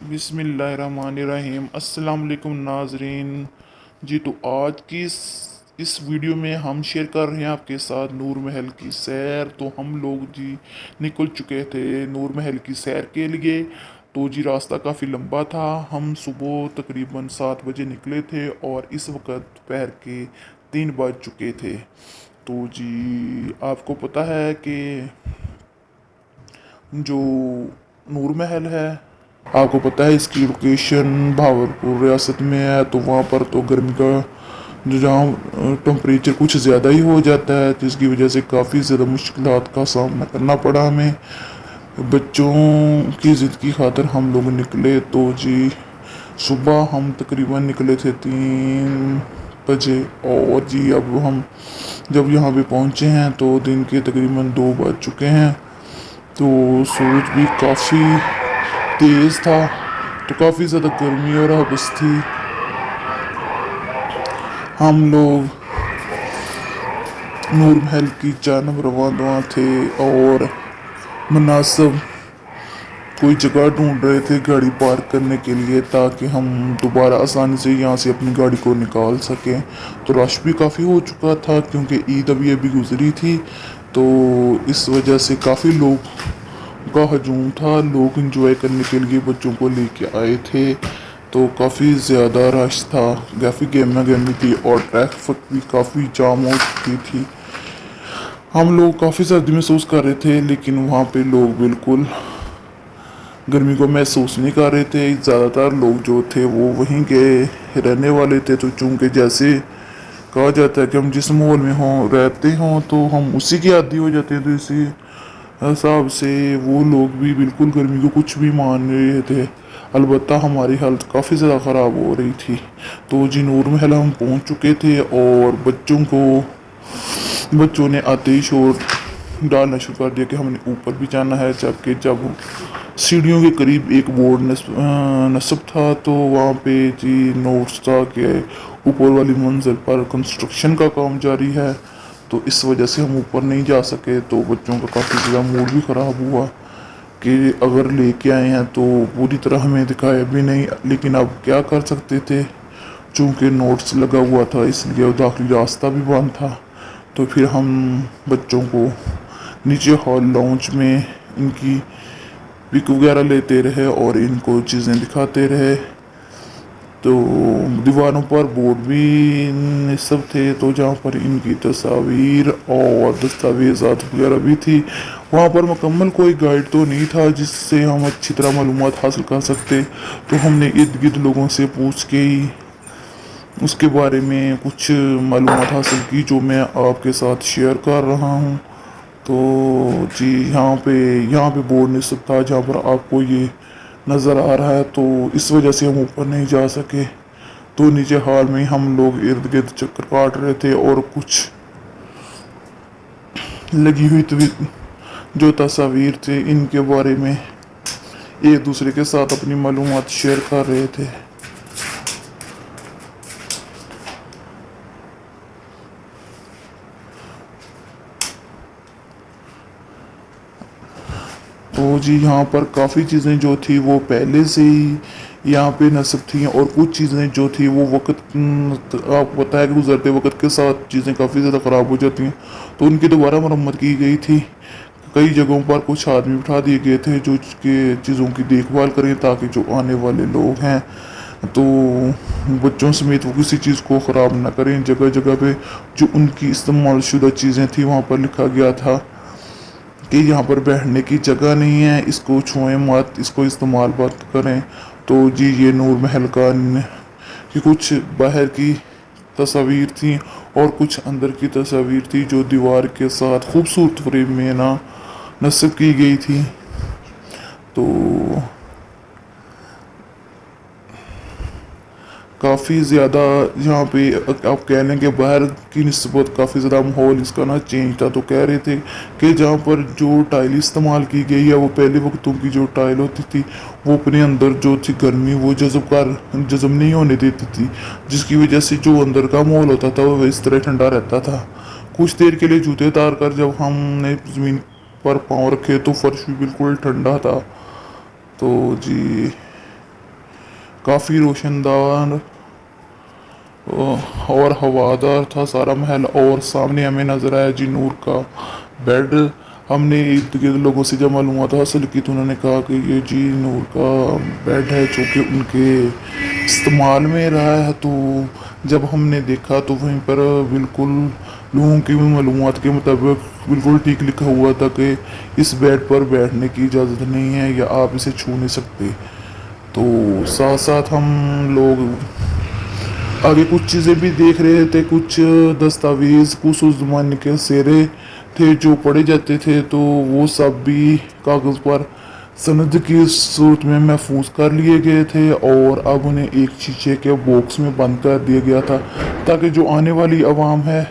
बिस्मिल्लाहिर्रहमानिर्रहीम। अस्सलाम वालेकुम नाजरीन जी। तो आज की इस वीडियो में हम शेयर कर रहे हैं आपके साथ नूर महल की सैर। तो हम लोग जी निकल चुके थे नूर महल की सैर के लिए। तो जी रास्ता काफ़ी लंबा था। हम सुबह तकरीबन 7 बजे निकले थे और इस वक्त दोपहर के 3 बज चुके थे। तो जी आपको पता है कि जो नूर महल है, आपको पता है इसकी लोकेशन भावलपुर रियासत में है। तो वहाँ पर तो गर्मी का जो जहाँ टेम्परेचर कुछ ज़्यादा ही हो जाता है, जिसकी वजह से काफ़ी ज़्यादा मुश्किलात का सामना करना पड़ा हमें। बच्चों की ज़िद की खातिर हम लोग निकले। तो जी सुबह हम तकरीबन निकले थे 3 बजे और जी अब हम जब यहाँ पे पहुँचे हैं तो दिन के तकरीबन 2 बज चुके हैं। तो सूरज भी काफ़ी तेज़ था, तो काफ़ी ज़्यादा गर्मी और हबस थी। हम लोग नूर महल की जानब रवाना थे और मुनासिब कोई जगह ढूंढ रहे थे गाड़ी पार्क करने के लिए, ताकि हम दोबारा आसानी से यहाँ से अपनी गाड़ी को निकाल सकें। तो रश भी काफ़ी हो चुका था क्योंकि ईद अभी अभी गुजरी थी। तो इस वजह से काफ़ी लोग का हजूम था। लोग इंजॉय करने के लिए बच्चों को लेके आए थे। तो काफ़ी ज़्यादा रश था, काफ़ी गेमा गेमी थी और ट्रैफिक भी काफ़ी जाम हो चुकी थी। हम लोग काफ़ी सर्दी महसूस कर रहे थे, लेकिन वहाँ पे लोग बिल्कुल गर्मी को महसूस नहीं कर रहे थे। ज़्यादातर लोग जो थे वो वहीं के रहने वाले थे। तो चूँकि जैसे कहा जाता है कि हम जिस माहौल में हों रहते हों तो हम उसी के आदी हो जाते हैं। तो इसी हिसाब से वो लोग भी बिल्कुल गर्मी को कुछ भी मान रहे थे। अलबत्ता हमारी हालत काफ़ी ज़्यादा ख़राब हो रही थी। तो जी नूर महल हम पहुंच चुके थे और बच्चों ने आते ही शोर डालना शुरू कर दिया कि हमने ऊपर भी जाना है। जबकि जब सीढ़ियों के करीब एक बोर्ड नस्ब था तो वहाँ पे जी नोट्स था कि ऊपर वाली मंजिल पर कंस्ट्रक्शन का काम जारी है। तो इस वजह से हम ऊपर नहीं जा सके। तो बच्चों का काफ़ी ज़्यादा मूड भी ख़राब हुआ कि अगर लेके आए हैं तो पूरी तरह हमें दिखाया भी नहीं, लेकिन अब क्या कर सकते थे। चूँकि नोट्स लगा हुआ था इसलिए वो दाखिली रास्ता भी बंद था। तो फिर हम बच्चों को नीचे हॉल लाउंज में इनकी पिक वगैरह लेते रहे और इनको चीज़ें दिखाते रहे। तो दीवारों पर बोर्ड भी सब थे, तो जहाँ पर इनकी तस्वीर और दस्तावेज़ात वगैरह भी थी। वहाँ पर मुकम्मल कोई गाइड तो नहीं था जिससे हम अच्छी तरह मालूमात हासिल कर सकते। तो हमने इर्द गिर्द लोगों से पूछ के ही उसके बारे में कुछ मालूमात हासिल की, जो मैं आपके साथ शेयर कर रहा हूँ। तो जी यहाँ पे बोर्ड निस्ब था जहाँ पर आपको ये नज़र आ रहा है। तो इस वजह से हम ऊपर नहीं जा सके। तो नीचे हॉल में हम लोग इर्द गिर्द चक्कर काट रहे थे और कुछ लगी हुई जो तस्वीर थे इनके बारे में एक दूसरे के साथ अपनी मालूमात शेयर कर रहे थे। तो जी यहाँ पर काफ़ी चीज़ें जो थी वो पहले से ही यहाँ पे नस्ब थी और कुछ चीज़ें जो थी वो आपको पता है कि गुजरते वक्त के साथ चीज़ें काफ़ी ज़्यादा ख़राब हो जाती हैं। तो उनकी दोबारा मरम्मत की गई थी। कई जगहों पर कुछ आदमी बिठा दिए गए थे जो कि चीज़ों की देखभाल करें, ताकि जो आने वाले लोग हैं तो बच्चों समेत वो किसी चीज़ को ख़राब ना करें। जगह जगह पे जो उनकी इस्तेमाल शुदा चीज़ें थी वहाँ पर लिखा गया था कि यहाँ पर बैठने की जगह नहीं है, इसको छुएं मत, इसको इस्तेमाल मत करें। तो जी ये नूर महल का कि कुछ बाहर की तस्वीर थी और कुछ अंदर की तस्वीर थी जो दीवार के साथ खूबसूरत फ्रेम में नस्ब की गई थी। तो काफ़ी ज़्यादा यहाँ पे आप कह लें कि बाहर की निस्बत काफ़ी ज़्यादा माहौल इसका ना चेंज था। तो कह रहे थे कि जहाँ पर जो टाइल इस्तेमाल की गई है वो पहले वक्तों की जो टाइल होती थी वो अपने अंदर जो थी गर्मी वो जज़ब नहीं होने देती थी, जिसकी वजह से जो अंदर का माहौल होता था वो इस तरह ठंडा रहता था। कुछ देर के लिए जूते उतार कर जब हमने ज़मीन पर पाँव रखे तो फर्श भी बिल्कुल ठंडा था। तो जी काफ़ी रोशनदार और हवादार था सारा महल। और सामने हमें नजर आया जी नूर का बेड। हमने इर्द गिर्द लोगों से जब मालूमात हासिल की तो उन्होंने कहा कि ये जी नूर का बेड है जो कि उनके इस्तेमाल में रहा है। तो जब हमने देखा तो वहीं पर बिल्कुल लोगों की मालूमात के मुताबिक बिल्कुल ठीक लिखा हुआ था कि इस बेड पर बैठने की इजाज़त नहीं है या आप इसे छू नहीं सकते। तो साथ साथ हम लोग आगे कुछ चीज़ें भी देख रहे थे, कुछ दस्तावेज, कुछ उस ज़माने के सेरे थे जो पढ़े जाते थे, तो वो सब भी कागज़ पर सनद की सूरत में महफूज कर लिए गए थे और अब उन्हें एक शीशे के बॉक्स में बंद कर दिया गया था ताकि जो आने वाली आवाम है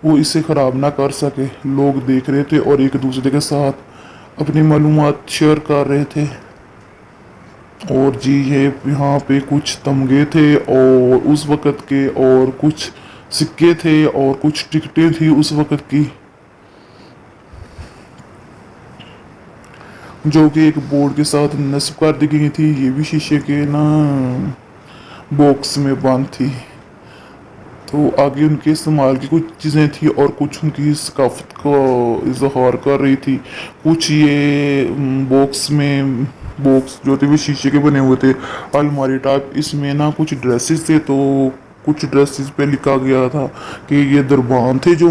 वो इसे ख़राब ना कर सके। लोग देख रहे थे और एक दूसरे के साथ अपनी मालूमात शेयर कर रहे थे। और जी ये यहाँ पे कुछ तमगे थे और उस वक़्त के, और कुछ सिक्के थे और कुछ टिकटें थी उस वक़्त की, जो कि एक बोर्ड के साथ नस्ब कर दी गई थी। ये भी शीशे के ना बॉक्स में बंद थी। तो आगे उनके इस्तेमाल की कुछ चीज़ें थी और कुछ उनकी सकाफत को इजहार कर रही थी। कुछ ये बॉक्स जो थे वो शीशे के बने हुए थे, अलमारी टाइप। इसमें ना कुछ ड्रेसेस थे, तो कुछ ड्रेसेस पे लिखा गया था कि ये दरबान थे जो